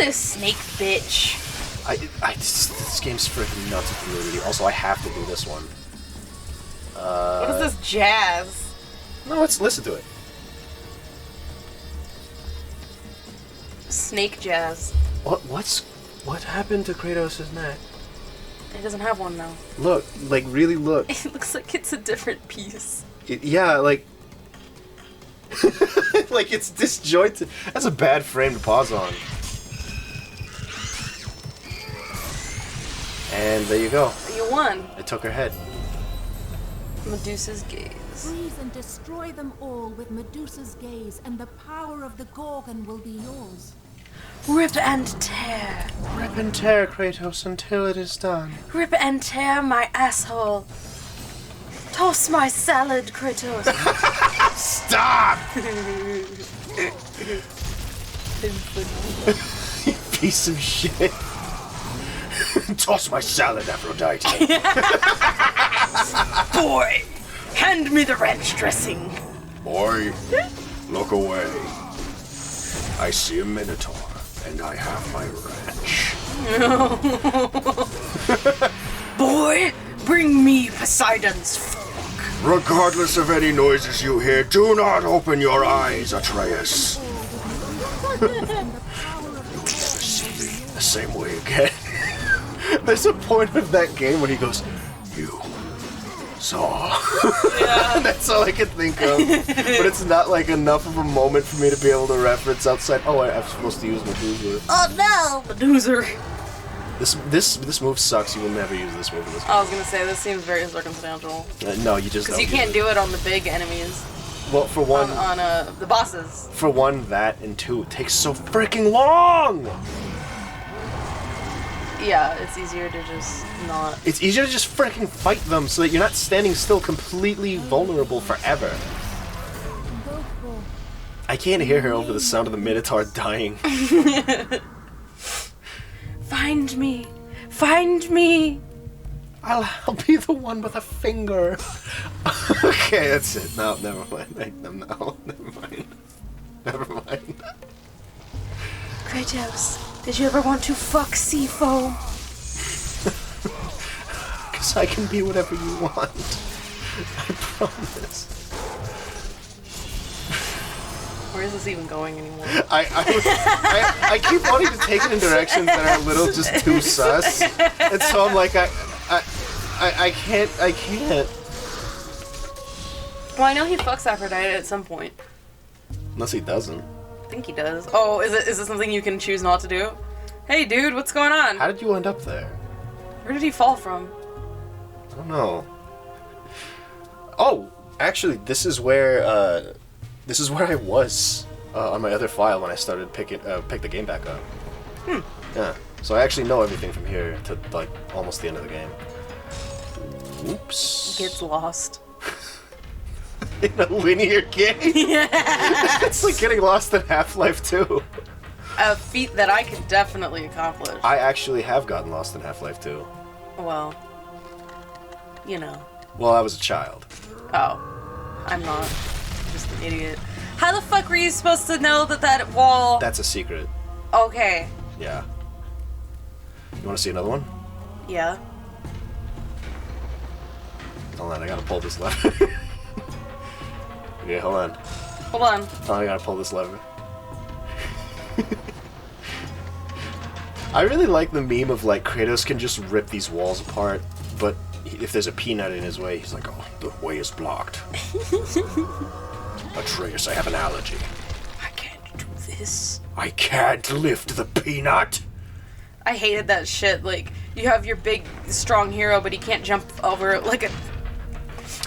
at this snake bitch. This game's freaking nuts with the nudity. Also, I have to do this one. What is this jazz? No, let's listen to it. Snake jazz. What happened to Kratos' neck? He doesn't have one now. Look, like, really look. It looks like it's a different piece. Yeah, like... like, it's disjointed. That's a bad frame to pause on. And there you go. You won. I took her head. Medusa's gaze. Freeze and destroy them all with Medusa's gaze, and the power of the Gorgon will be yours. Rip and tear. Rip and tear, Kratos, until it is done. Rip and tear my asshole. Toss my salad, Kratos. Stop! You piece of shit. Toss my salad, Aphrodite. Boy, hand me the ranch dressing. Boy, look away. I see a minotaur, and I have my ranch. Boy, bring me Poseidon's fork. Regardless of any noises you hear, do not open your eyes, Atreus. You'll never see me the same way again. There's a point of that game when he goes, "You saw." Yeah. That's all I can think of. But it's not like enough of a moment for me to be able to reference outside. Oh, I'm supposed to use Medusa. Oh no, Medusa. This move sucks. You will never use this move in this game. I was gonna say, this seems very circumstantial. No, you just Because you can't do it on the big enemies. Well, for one, On the bosses. for one, that, and two, it takes so freaking long. Yeah, it's easier to just not. It's easier to just freaking fight them so that you're not standing still completely vulnerable forever. I can't hear her over the sound of the Minotaur dying. Find me! Find me! I'll be the one with a finger. Okay, that's it. No, never mind. No, never mind. Never mind. Kratos, did you ever want to fuck Seafoam? Because I can be whatever you want. I promise. Where is this even going anymore? I keep wanting to take it in directions that are a little just too sus. And so I'm like, I can't. Well, I know he fucks Aphrodite at some point. Unless he doesn't. I think he does. Oh, is it something you can choose not to do? Hey, dude, what's going on? How did you end up there? Where did he fall from? I don't know. Oh, actually, this is where I was on my other file when I started pick the game back up. Yeah. So I actually know everything from here to like almost the end of the game. Oops. Gets lost. In a linear game? Yeah. It's like getting lost in Half-Life 2. A feat that I could definitely accomplish. I actually have gotten lost in Half-Life 2. Well, you know. Well, I was a child. Oh, I'm not. I'm just an idiot. How the fuck were you supposed to know that wall? That's a secret. Okay. Yeah. You want to see another one? Yeah. Hold on, I gotta pull this lever. Okay, hold on. Hold on. Oh, I gotta pull this lever. I really like the meme of like Kratos can just rip these walls apart, but if there's a peanut in his way, he's like, "Oh, the way is blocked." Atreus, I have an allergy. I can't do this. I can't lift the peanut. I hated that shit. Like, you have your big, strong hero, but he can't jump over like a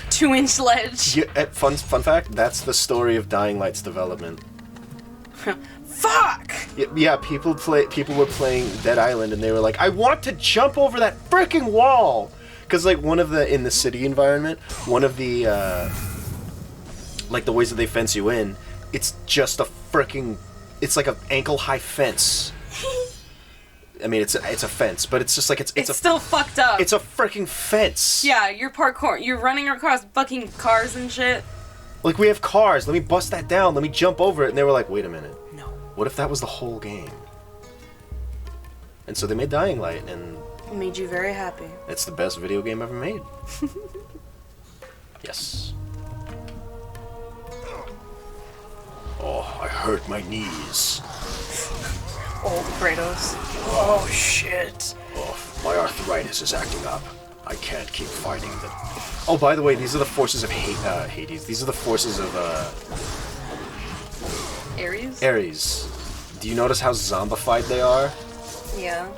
2-inch ledge. Yeah, fun fact, that's the story of Dying Light's development. Fuck! Yeah, people were playing Dead Island and they were like, "I want to jump over that freaking wall!" Because like in the city environment, one of the like the ways that they fence you in, it's just a freaking, it's like an ankle-high fence. I mean, it's a fence, but it's just like it's still fucked up. It's a freaking fence. Yeah, you're parkour. You're running across fucking cars and shit. Like, we have cars. Let me bust that down. Let me jump over it. And they were like, "Wait a minute. No. What if that was the whole game?" And so they made Dying Light, and It made you very happy. it's the best video game ever made. Yes. Oh, I hurt my knees. Old Kratos. Oh shit. Oh, my arthritis is acting up. I can't keep fighting them. Oh, by the way, these are the forces of Hades. These are the forces of Ares? Ares. Do you notice how zombified they are? Yeah.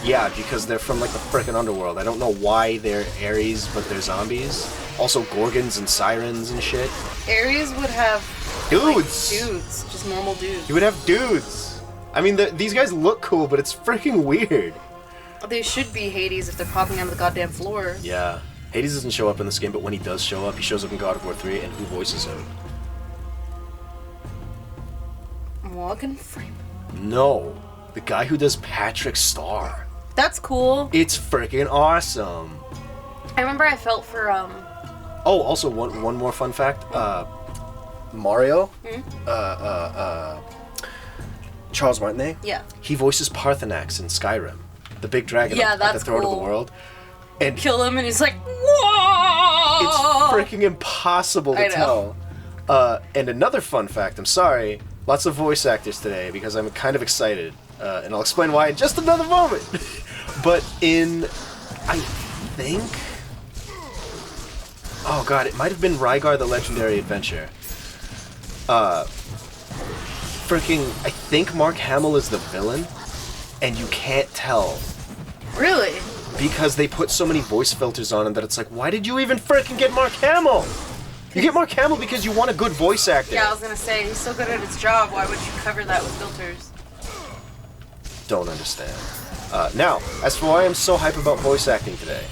Yeah, because they're from like the frickin' underworld. I don't know why they're Ares, but they're zombies. Also Gorgons and Sirens and shit. Ares would have Dudes! dudes, just normal dudes. You would have dudes! I mean, these guys look cool, but it's freaking weird. They should be Hades if they're popping on the goddamn floor. Yeah. Hades doesn't show up in this game, but when he does show up, he shows up in God of War 3, and who voices him? Morgan Freeman. No. The guy who does Patrick Star. That's cool. It's freaking awesome. I remember I felt for Oh, also one more fun fact. Mario, Charles Martinet, yeah. he voices Parthenax in Skyrim, the big dragon Yeah, at the that's throat of cool. the world. And Kill him and he's like, whoa! it's freaking impossible to I know. tell. And another fun fact, I'm sorry, lots of voice actors today because I'm kind of excited, and I'll explain why in just another moment. But I think, oh god, it might have been Rygar the Legendary Adventure. I think Mark Hamill is the villain, and you can't tell. Really? Because they put so many voice filters on him that it's like, why did you even frickin' get Mark Hamill? You get Mark Hamill because you want a good voice actor. Yeah, I was gonna say, he's so good at his job, why would you cover that with filters? Don't understand. Now, as for why I'm so hype about voice acting today.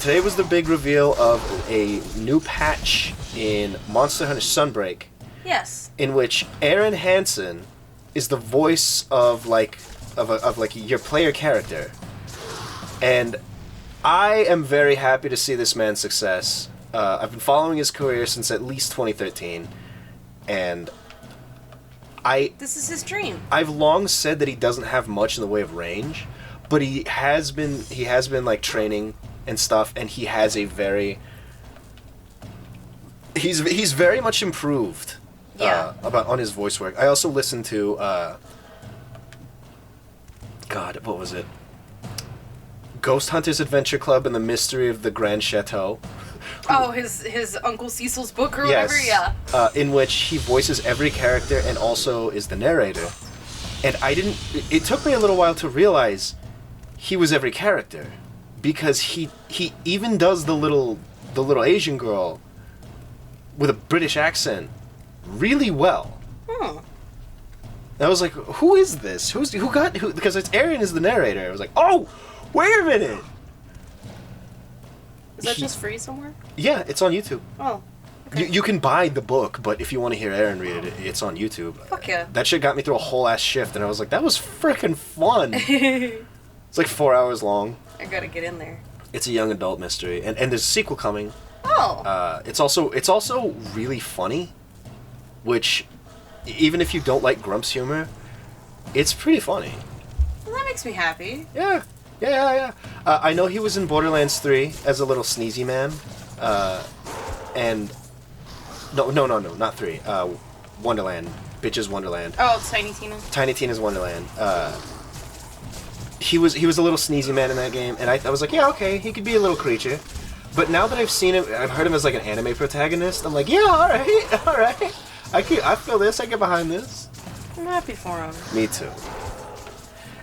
Today was the big reveal of a new patch in Monster Hunter Sunbreak, Yes. in which Aaron Hansen is the voice of your player character. And I am very happy to see this man's success. I've been following his career since at least 2013, and This is his dream. I've long said that he doesn't have much in the way of range, but he has been like training and stuff, and he has a he's very much improved. Yeah. On his voice work. I also listened to God, what was it? Ghost Hunters Adventure Club and the Mystery of the Grand Chateau. Oh, his Uncle Cecil's book or whatever? Yeah. In which he voices every character and also is the narrator. And it took me a little while to realize he was every character. Because he even does the little Asian girl with a British accent really well. Hmm. And I was like, who is this? Who? Because it's Aaron is the narrator. I was like, oh, wait a minute. Is that just free somewhere? Yeah, it's on YouTube. Oh. Okay. You can buy the book, but if you want to hear Aaron read it, it's on YouTube. Fuck yeah. That shit got me through a whole ass shift, and I was like, that was freaking fun. It's like 4 hours long. I gotta get in there. It's a young adult mystery, and there's a sequel coming. Oh. It's also really funny, which, even if you don't like Grump's humor, it's pretty funny. Well, that makes me happy. Yeah. I know he was in Borderlands 3 as a little sneezy man, and no, not 3. Wonderland, Bitches Wonderland. Oh, it's Tiny Tina. Tiny Tina's Wonderland. He was a little sneezy man in that game, and I was like, yeah, okay, he could be a little creature. But now that I've seen him, I've heard him as like an anime protagonist. I'm like, yeah, all right. I feel this. I get behind this. I'm happy for him. Me too.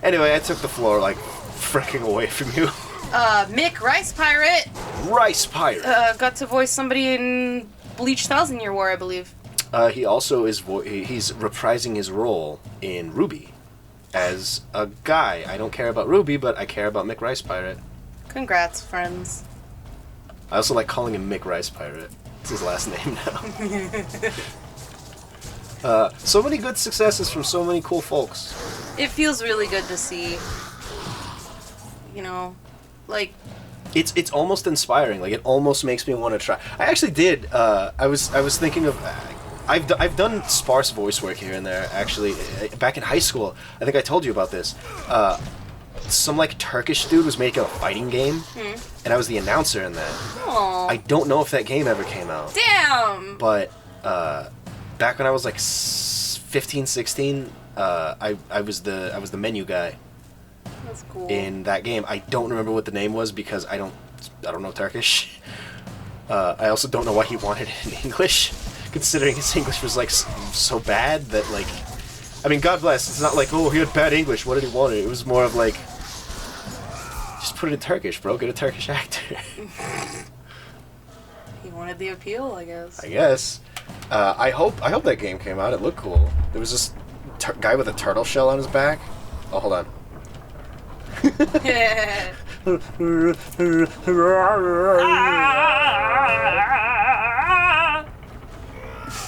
Anyway, I took the floor like freaking away from you. Mick Rice Pirate Rice Pirate. got to voice somebody in Bleach Thousand Year War, I believe. He also is he's reprising his role in Ruby as a guy. I don't care about Ruby, but I care about Mick Rice Pirate. Congrats, friends. I also like calling him Mick Rice Pirate. It's his last name now. So many good successes from so many cool folks. It feels really good to see. You know, like, It's almost inspiring. Like, it almost makes me want to try. I actually did. I was thinking of I've done sparse voice work here and there. Actually, back in high school, I think I told you about this. Some like Turkish dude was making a fighting game, and I was the announcer in that. Aw. I don't know if that game ever came out. Damn. But back when I was like 15, 16, I was the menu guy That's cool. in that game. I don't remember what the name was because I don't know Turkish. I also don't know why he wanted it in English, considering his English was like so bad that like, I mean, God bless. It's not like, oh, he had bad English. What did he want? It was more of like, just put it in Turkish, bro. Get a Turkish actor. He wanted the appeal, I guess. I guess. I hope that game came out. It looked cool. There was this guy with a turtle shell on his back. Oh, hold on. Yeah.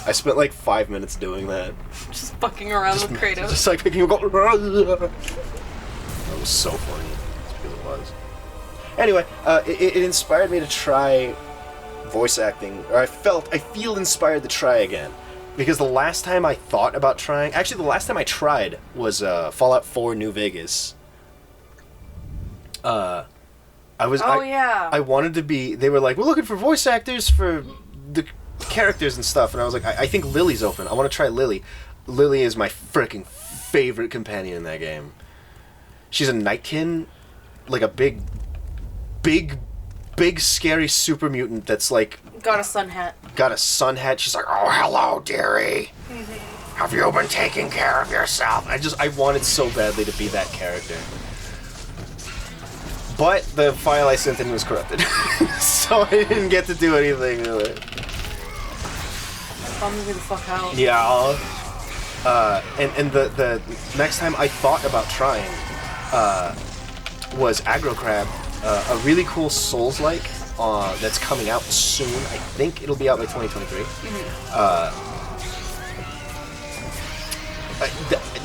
I spent like 5 minutes doing that. Just fucking around with Kratos. Just like making him go. That was so funny. That's what it was. Anyway, it inspired me to try voice acting, or I feel inspired to try again. Because the last time I thought about trying, actually the last time I tried was Fallout 4 New Vegas. I wanted to be, they were like, we're looking for voice actors for the characters and stuff, and I was like, I think Lily's open. I want to try Lily. Lily is my freaking favorite companion in that game. She's a Nightkin, like a big scary super mutant that's like Got a sun hat. got a sun hat. She's like, oh, hello, dearie. Have you been taking care of yourself? I wanted so badly to be that character. But the file I sent in was corrupted. So I didn't get to do anything with it. Bums me the fuck out. Yeah. And the next time I thought about trying was Aggro Crab, a really cool Souls-like that's coming out soon. I think it'll be out by 2023.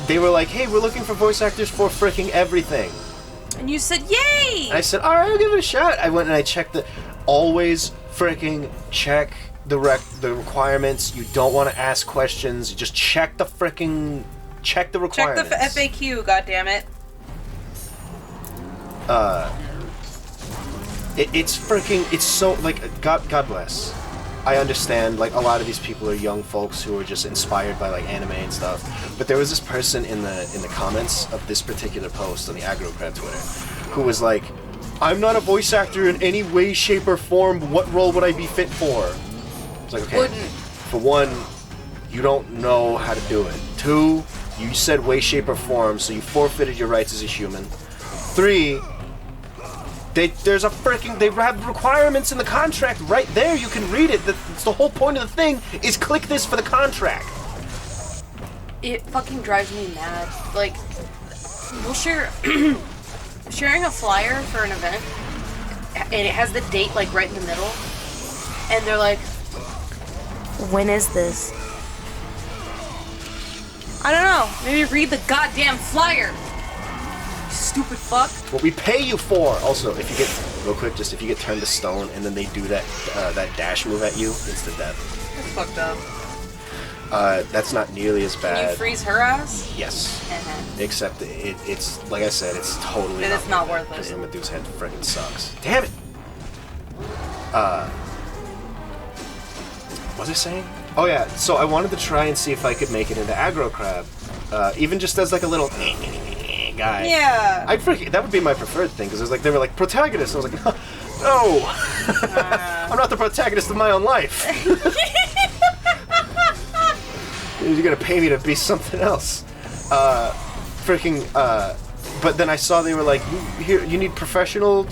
They were like, hey, we're looking for voice actors for freaking everything. And you said, yay! And I said, alright, I'll give it a shot. I went and I checked always freaking check the requirements. You don't want to ask questions. You just check the requirements. Check the FAQ, goddammit. It's so, like, God bless. I understand, like, a lot of these people are young folks who are just inspired by, like, anime and stuff. But there was this person in the comments of this particular post on the Aggro Crab Twitter who was like, I'm not a voice actor in any way, shape, or form. What role would I be fit for? It's like, okay, Wouldn't. for one, you don't know how to do it. Two, you said way, shape, or form, so you forfeited your rights as a human. Three, they have requirements in the contract right there. You can read it. That's the whole point of the thing is click this for the contract. It fucking drives me mad. Like, we'll share sharing a flyer for an event, and it has the date like right in the middle, and they're like, when is this? I don't know. Maybe read the goddamn flyer. Stupid fuck. What we pay you for. Also, if you get real quick, just if you get turned to stone and then they do that dash move at you, instant death. That's fucked up. That's not nearly as bad. Can you freeze her ass? Yes. Uh-huh. Except it's like I said, it's totally. But it's not worth it. The Medusa head freaking sucks. Damn it. What was I saying? Oh yeah. So I wanted to try and see if I could make it into Aggro Crab, even just as like a little guy. Yeah. That would be my preferred thing because they were like protagonists. I was like, no, I'm not the protagonist of my own life. You're gonna pay me to be something else. But then I saw they were like, you need professional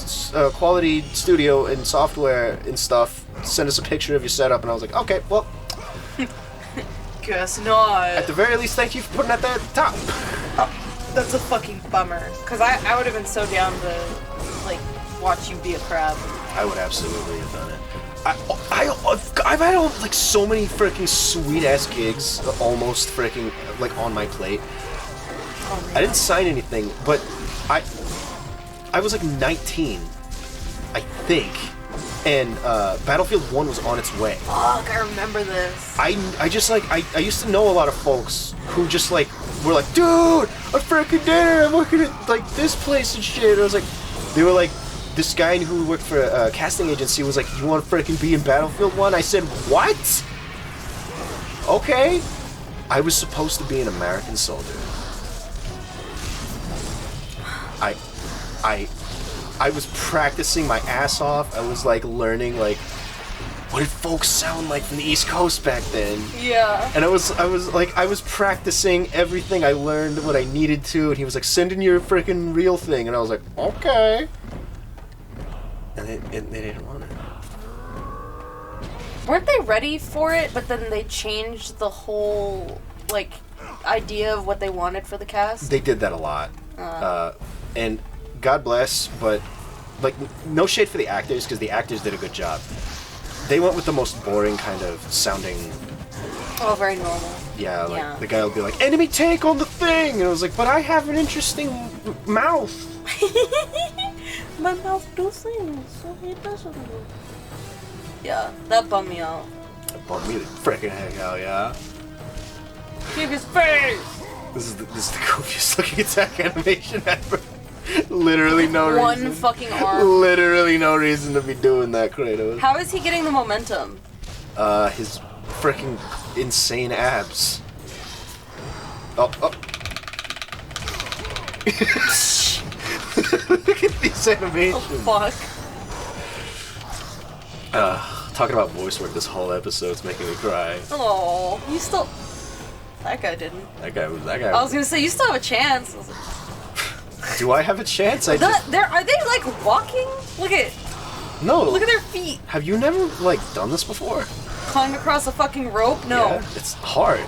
quality studio and software and stuff. Send us a picture of your setup, and I was like, okay, well. Guess not. At the very least, thank you for putting that at the top. That's a fucking bummer. Cause I would have been so down to like watch you be a crab. I would absolutely have done it. I've had like so many freaking sweet ass gigs, almost freaking like on my plate. Oh, I didn't sign anything, but I was like 19, I think, and Battlefield 1 was on its way. Fuck, I remember this. I just like I used to know a lot of folks who just like were like, dude, I freaking did it. I'm looking at like this place and shit. And I was like, they were like, this guy who worked for a casting agency was like, you want to freaking be in Battlefield 1? I said, what? Okay. I was supposed to be an American soldier. I was practicing my ass off. I was like learning like what did folks sound like from the East Coast back then. Yeah. And I was practicing everything I learned, what I needed to, and he was like, send in your freaking real thing, and I was like, okay. And they didn't want it. Weren't they ready for it, but then they changed the whole, like, idea of what they wanted for the cast? They did that a lot. And God bless, but, like, no shade for the actors, because the actors did a good job. They went with the most boring kind of sounding... Oh, very normal. Yeah, like, Yeah. the guy would be like, enemy tank on the thing! And I was like, but I have an interesting mouth! My mouth does things, so it doesn't. Yeah, that bummed me out. That bummed me the frickin' heck out, yeah? Keep his face! This is the goofiest looking attack animation ever. Literally no reason. One fucking arm. Literally no reason to be doing that, Kratos. How is he getting the momentum? His freaking insane abs. Oh. Look at these animations. Oh, fuck. Talking about voice work this whole episode's making me cry. Oh, you still... That guy didn't. That guy. I was gonna say, you still have a chance. I was like, Do I have a chance? I just... Are they, like, walking? Look at No. Look at their feet. Have you never, like, done this before? Climb across a fucking rope? No. Yeah, it's hard.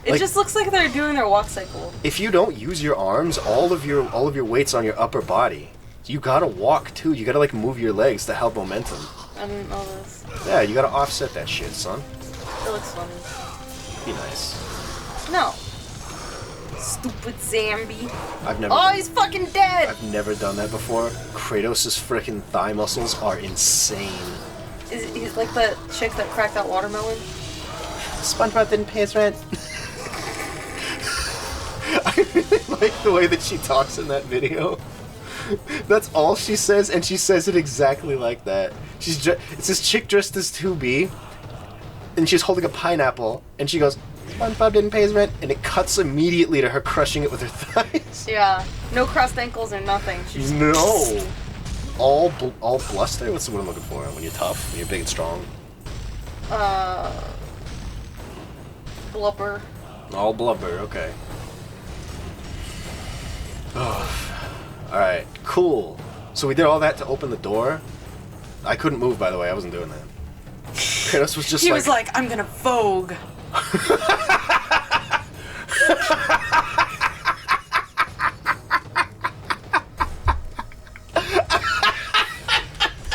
It like- just looks like they're doing their walk cycle. If you don't use your arms, all of your weight's on your upper body. You gotta walk too. You gotta like move your legs to help momentum. I didn't know this. Yeah, you gotta offset that shit, son. It looks funny. Be nice. No. Stupid zombie. I've never. Oh, he's fucking dead! I've never done that before. Kratos' frickin' thigh muscles are insane. He's like the chick that cracked that watermelon? SpongeBob didn't pay his rent. I really like the way that she talks in that video. That's all she says, and she says it exactly like that. It's this chick dressed as 2B, and she's holding a pineapple, and she goes, SpongeBob didn't pay his rent, and it cuts immediately to her crushing it with her thighs. Yeah. No crossed ankles or nothing. She's No. All bluster? What's the word I'm looking for? When you're tough, when you're big and strong. blubber. All blubber, okay. Oh. Alright, cool. So we did all that to open the door. I couldn't move, by the way. I wasn't doing that. Kratos was just He was like, I'm gonna vogue.